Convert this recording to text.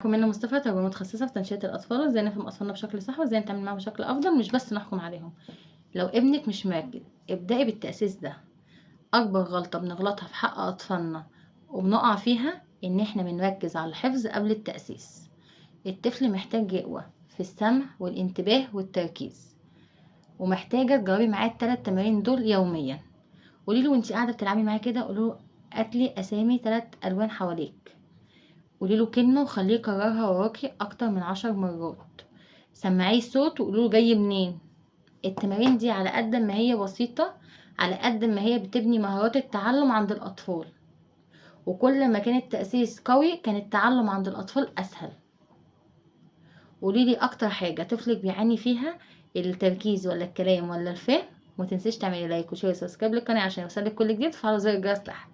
منى مصطفى، تربية متخصصة في تنشئة الأطفال، وازاي نفهم أطفالنا بشكل صح وازاي نتعامل معاهم بشكل أفضل، مش بس نحكم عليهم. لو ابنك مش مركز، ابدأي بالتأسيس ده. أكبر غلطة بنغلطها في حق أطفالنا وبنقع فيها إن إحنا بنركز على الحفظ قبل التأسيس. الطفل محتاج يقوى في السمع والانتباه والتركيز، ومحتاجة تجربي معاه ال3 تمارين دول يوميا. قوليله وانتي قاعدة بتلعبي معاه كده، قوليله هاتلي أسامي 3 ألوان حواليك. قوليله كلمة وخليه يكررها وراكي أكتر من 10 مرات. سمعيه الصوت وقوليله جاي منين. التمارين دي على قد ما هي بسيطة، على قد ما هي بتبني مهارات التعلم عند الأطفال، وكل ما كان التأسيس قوي كان التعلم عند الأطفال أسهل. قوليلي أكتر حاجة طفلك بيعاني فيها، التركيز ولا الكلام ولا الفهم؟ ومتنسيش تعملي لايك وشير وسبسكرايب للقناة عشان يوصلك كل جديد، وتفعلوا زر الجرس تحت.